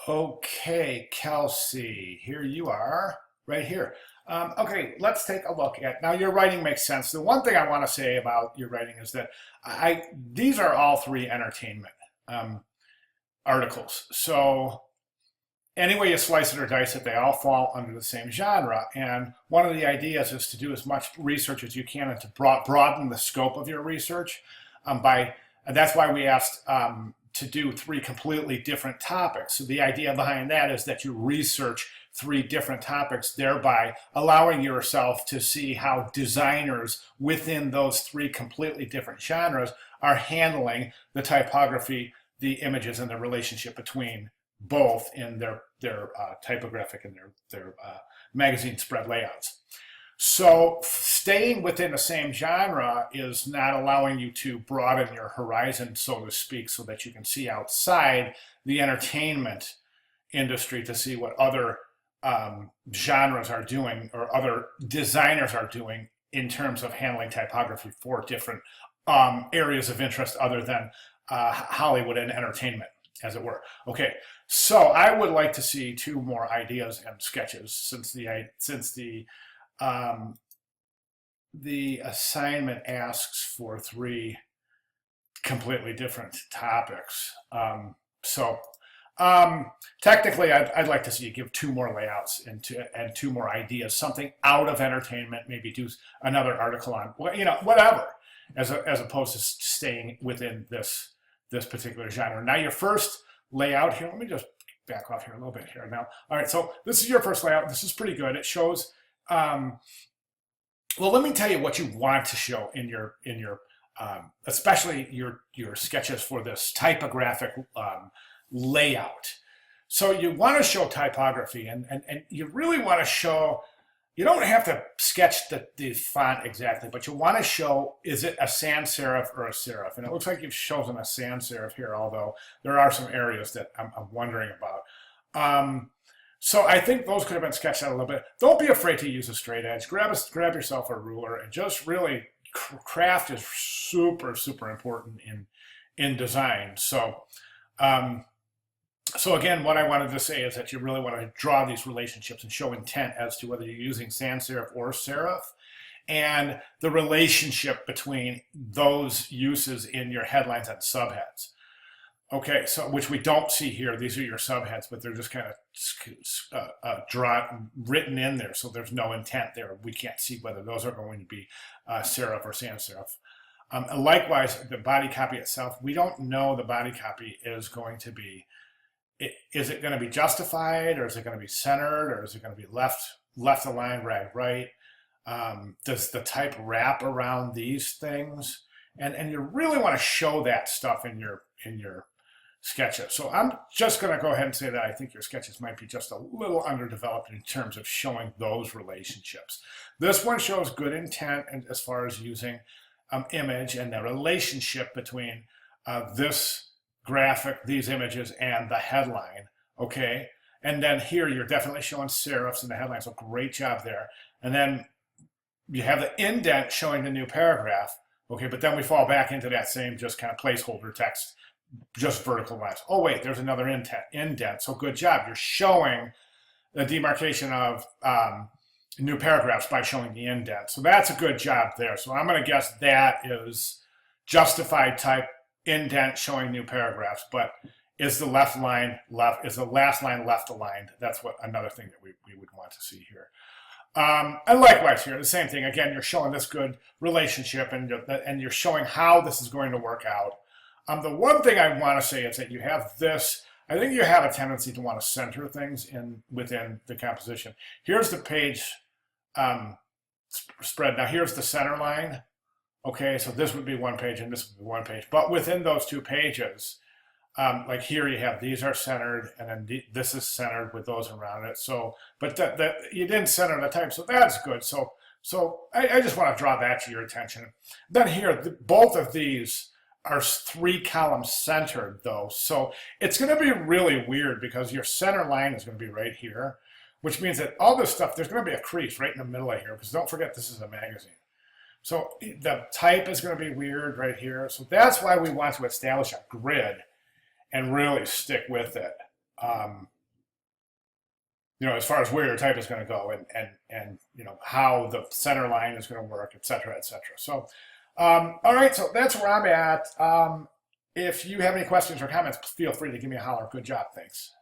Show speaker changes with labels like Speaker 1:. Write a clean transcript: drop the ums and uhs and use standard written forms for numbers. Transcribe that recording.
Speaker 1: Okay, Kelsey, here you are, right here. Okay, let's take a look at now. Your writing makes sense. The one thing I want to say about your writing is that these are all three entertainment um, articles. So any way you slice it or dice it, they all fall under the same genre. And one of the ideas is to do as much research as you can and to broaden the scope of your research. By and that's why we asked to do three completely different topics. So the idea behind that is that you research three different topics, thereby allowing yourself to see how designers within those three completely different genres are handling the typography, the images, and the relationship between both in their typographic and their magazine spread layouts. So staying within the same genre is not allowing you to broaden your horizon, so to speak, so that you can see outside the entertainment industry to see what other genres are doing or other designers are doing in terms of handling typography for different areas of interest other than Hollywood and entertainment, as it were. Okay, so I would like to see two more ideas and sketches um, the assignment asks for three completely different topics. Technically, I'd like to see you give two more layouts and two more ideas, something out of entertainment, maybe do another article on, whatever, as opposed to staying within this particular genre. Now, your first layout here, let me just back off here a little bit here now. All right, so this is your first layout. This is pretty good. It shows, well, let me tell you what you want to show in your especially your sketches for this typographic layout. So you want to show typography, and you really want to show. You don't have to sketch the font exactly, but you want to show, is it a sans serif or a serif? And it looks like you've chosen a sans serif here, although there are some areas that I'm wondering about. So I think those could have been sketched out a little bit. Don't be afraid to use a straight edge. Grab yourself a ruler and just really, craft is super, super important in design. So again, what I wanted to say is that you really want to draw these relationships and show intent as to whether you're using sans serif or serif, and the relationship between those uses in your headlines and subheads. Okay, so which we don't see here. These are your subheads, but they're just kind of written in there, so there's no intent there. We can't see whether those are going to be serif or sans serif. And likewise, the body copy itself, we don't know the body copy is going to be. Is it going to be justified, or is it going to be centered, or is it going to be left aligned, right? Does the type wrap around these things? And you really want to show that stuff in your sketches. So I'm just going to go ahead and say that I think your sketches might be just a little underdeveloped in terms of showing those relationships. This one shows good intent and as far as using image and the relationship between this graphic, these images, and the headline. Okay, and then here you're definitely showing serifs in the headline, so great job there. And then you have the indent showing the new paragraph. Okay, but then we fall back into that same just kind of placeholder text, just vertical lines. Oh wait, there's another indent. So good job. You're showing the demarcation of new paragraphs by showing the indent. So that's a good job there. So I'm going to guess that is justified type indent showing new paragraphs, but is the last line left aligned? That's what another thing that we would want to see here. And likewise here, the same thing. Again, you're showing this good relationship, and you're showing how this is going to work out. The one thing I want to say is that you have this. I think you have a tendency to want to center things within the composition. Here's the page spread. Now here's the center line. Okay, so this would be one page and this would be one page. But within those two pages, like here you have these are centered, and then this is centered with those around it. So, but that you didn't center the type, so that's good. So I just want to draw that to your attention. Then here, both of these are three columns centered though. So it's going to be really weird because your center line is going to be right here, which means that all this stuff, there's going to be a crease right in the middle of here, because don't forget this is a magazine. So the type is going to be weird right here. So that's why we want to establish a grid and really stick with it. as far as where your type is going to go and how the center line is going to work, et cetera, et cetera. So, all right, so that's where I'm at. If you have any questions or comments, feel free to give me a holler. Good job. Thanks.